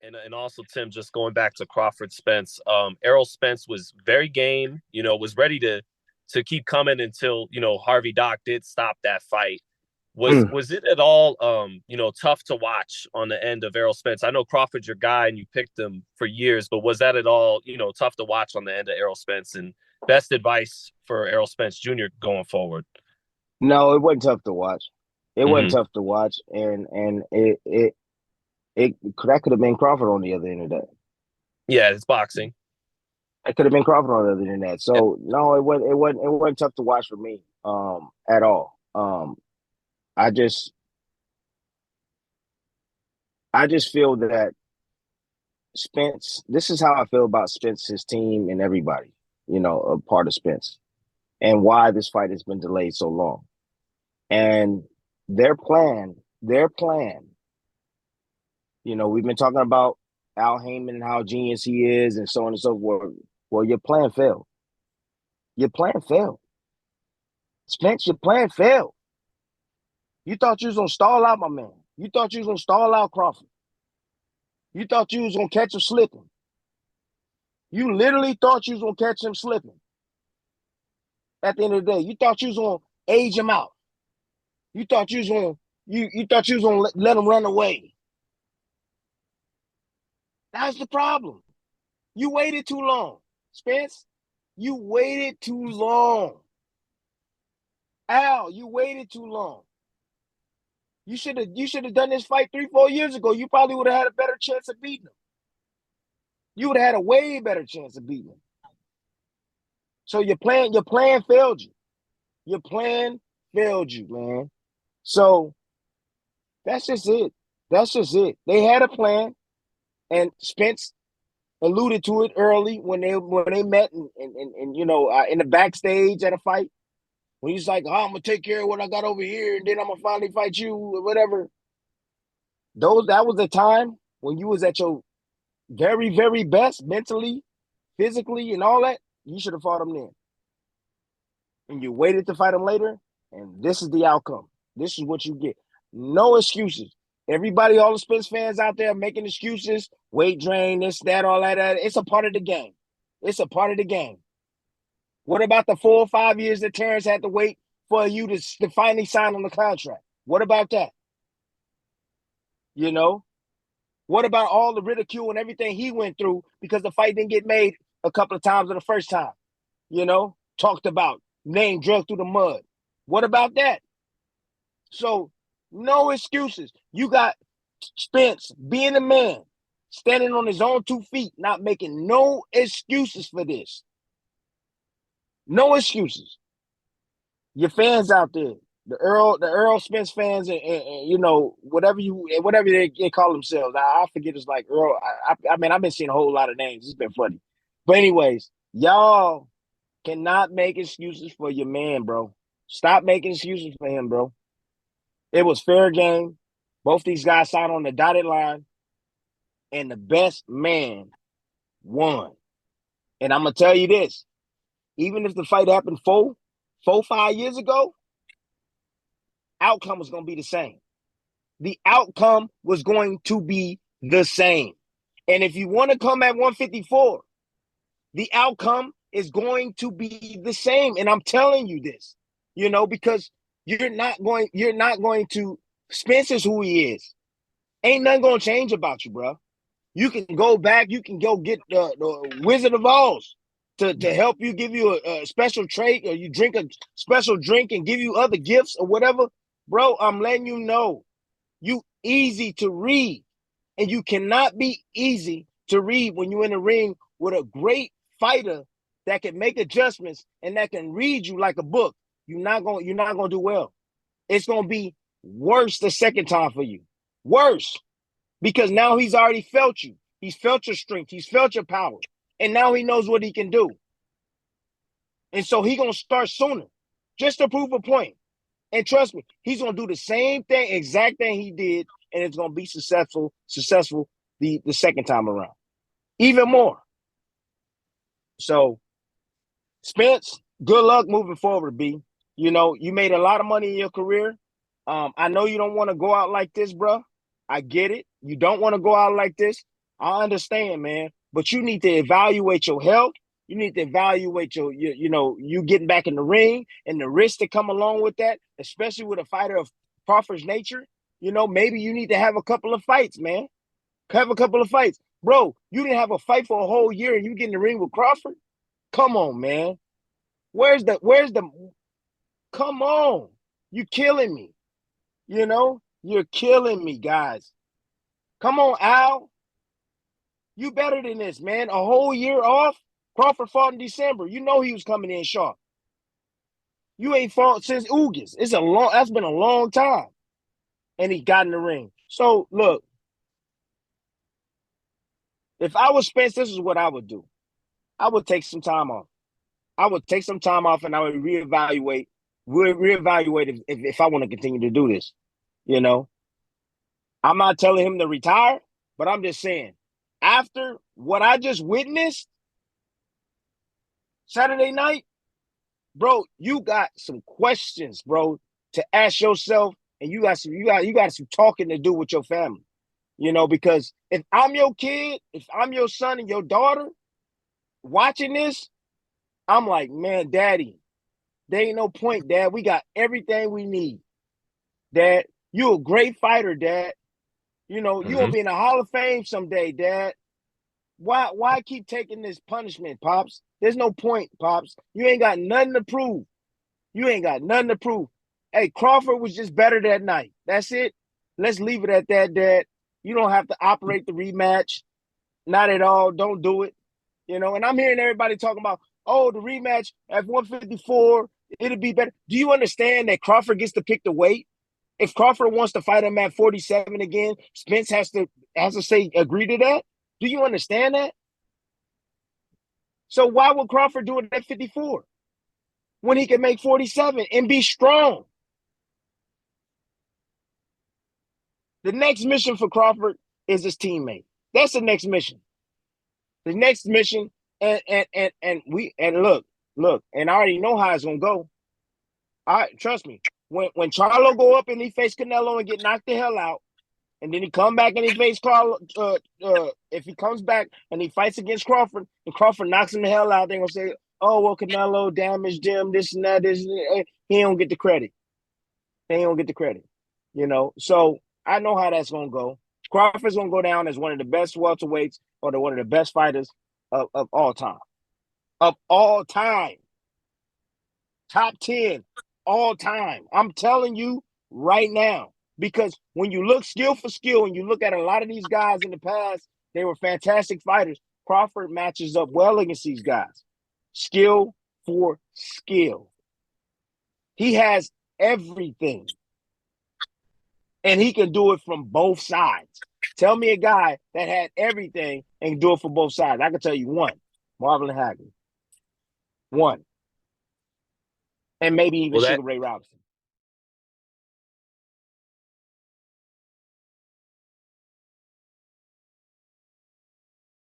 And also, Tim, just going back to Crawford Spence, Errol Spence was very game, was ready to keep coming until, Harvey Dock did stop that fight. Was it at all, tough to watch on the end of Errol Spence? I know Crawford's your guy and you picked him for years, but was that at all, tough to watch on the end of Errol Spence? And best advice for Errol Spence Jr. going forward? No, it wasn't tough to watch. It wasn't Mm-hmm. tough to watch, and it that could have been Crawford on the other end of that. Yeah, it's boxing. It could have been Crawford on the other end of that. Yeah. So no, it wasn't tough to watch for me at all. I just I just feel that Spence. This is how I feel about Spence, his team, and everybody. A part of Spence, and why this fight has been delayed so long. And their plan. We've been talking about Al Heyman and how genius he is, and so on and so forth. Well, your plan failed. Your plan failed. Spence, your plan failed. You thought you was gonna stall out my man. You thought you was gonna stall out Crawford. You thought you was gonna catch him slipping. You literally thought you was gonna catch him slipping. At the end of the day, you thought you was gonna age him out. You thought you was gonna you thought you was gonna let him run away. That's the problem. You waited too long, Spence. You waited too long. Al, you waited too long. You should have done this fight 3-4 years ago. You probably would have had a better chance of beating him. You would have had a way better chance of beating him. So your plan failed you. Your plan failed you, man. So that's just it. That's just it. They had a plan, and Spence alluded to it early when they met and in the backstage at a fight. When he's like, I'm gonna take care of what I got over here, and then I'm gonna finally fight you or whatever. That was a time when you was at your very, very best mentally, physically, and all that. You should have fought him then. And you waited to fight him later, and this is the outcome. This is what you get. No excuses. Everybody, all the Spence fans out there making excuses, weight drain, this, that, all that. It's a part of the game. It's a part of the game. What about the 4 or 5 years that Terence had to wait for you to finally sign on the contract? What about that? What about all the ridicule and everything he went through because the fight didn't get made a couple of times or the first time? Talked about, name drugged through the mud. What about that? So, no excuses. You got Spence being a man, standing on his own 2 feet, not making no excuses for this. No excuses. Your fans out there, the Errol Spence fans, and whatever they call themselves. I forget. It's like Earl. I mean, I've been seeing a whole lot of names. It's been funny, but anyways, y'all cannot make excuses for your man, bro. Stop making excuses for him, bro. It was fair game. Both these guys signed on the dotted line, and the best man won. And I'm gonna tell you this: even if the fight happened 5 years ago, outcome was going to be the same. The outcome was going to be the same. And if you want to come at 154, the outcome is going to be the same. And I'm telling you this, because you're not going to, Spence is who he is. Ain't nothing going to change about you, bro. You can go back, you can go get the Wizard of Oz to help you, give you a special trait, or you drink a special drink and give you other gifts or whatever. Bro, I'm letting you know, you easy to read, and you cannot be easy to read when you're in the ring with a great fighter that can make adjustments and that can read you like a book. You're not gonna do well. It's gonna be worse the second time for you. Worse. Because now he's already felt you. He's felt your strength. He's felt your power. And now he knows what he can do. And so he's going to start sooner just to prove a point. And trust me, he's going to do the same thing, exact thing he did, and it's going to be successful the second time around. Even more. So, Spence, good luck moving forward, B. You made a lot of money in your career. I know you don't want to go out like this, bro. I get it. You don't want to go out like this. I understand, man, but you need to evaluate your health. You need to evaluate you getting back in the ring and the risks that come along with that, especially with a fighter of Crawford's nature. Maybe you need to have a couple of fights, man. Have a couple of fights. Bro, you didn't have a fight for a whole year and you get in the ring with Crawford? Come on, man. Come on. You're killing me. You're killing me, guys. Come on, Al. You better than this, man. A whole year off. Crawford fought in December. You know he was coming in sharp. You ain't fought since August. That's been a long time. And he got in the ring. So look, if I was Spence, this is what I would do. I would take some time off. I would take some time off and I would reevaluate if I want to continue to do this. I'm not telling him to retire, but I'm just saying, after what I just witnessed Saturday night, bro, you got some questions, bro, to ask yourself, and you got some talking to do with your family. Because if I'm your kid, if I'm your son and your daughter watching this, I'm like, man, Daddy, there ain't no point, Dad. We got everything we need. Dad, you a great fighter, Dad. You gonna be in the Hall of Fame someday, Dad. Why keep taking this punishment, Pops? There's no point, Pops. You ain't got nothing to prove. Hey, Crawford was just better that night. That's it. Let's leave it at that, Dad. You don't have to operate the rematch. Not at all. Don't do it. And I'm hearing everybody talking about, oh, the rematch at 154, it'll be better. Do you understand that Crawford gets to pick the weight? If Crawford wants to fight him at 47 again, Spence has to say agree to that. Do you understand that? So why would Crawford do it at 54 when he can make 47 and be strong? The next mission for Crawford is his teammate. That's the next mission. The next mission, and look, and I already know how it's gonna go. All right, trust me. When Charlo go up and he face Canelo and get knocked the hell out, and then he come back and he face Carl. If he comes back and he fights against Crawford, and Crawford knocks him the hell out, they're gonna say, "Oh well, Canelo damaged him. This and that. He don't get the credit. He don't get the credit." So I know how that's gonna go. Crawford's gonna go down as one of the best welterweights or one of the best fighters of all time. Of all time, top 10, all time. I'm telling you right now. Because when you look skill for skill and you look at a lot of these guys in the past, they were fantastic fighters. Crawford matches up well against these guys. Skill for skill. He has everything. And he can do it from both sides. Tell me a guy that had everything and can do it for both sides. I can tell you one. Marvin Hagler. One. And maybe even Sugar Ray Robinson.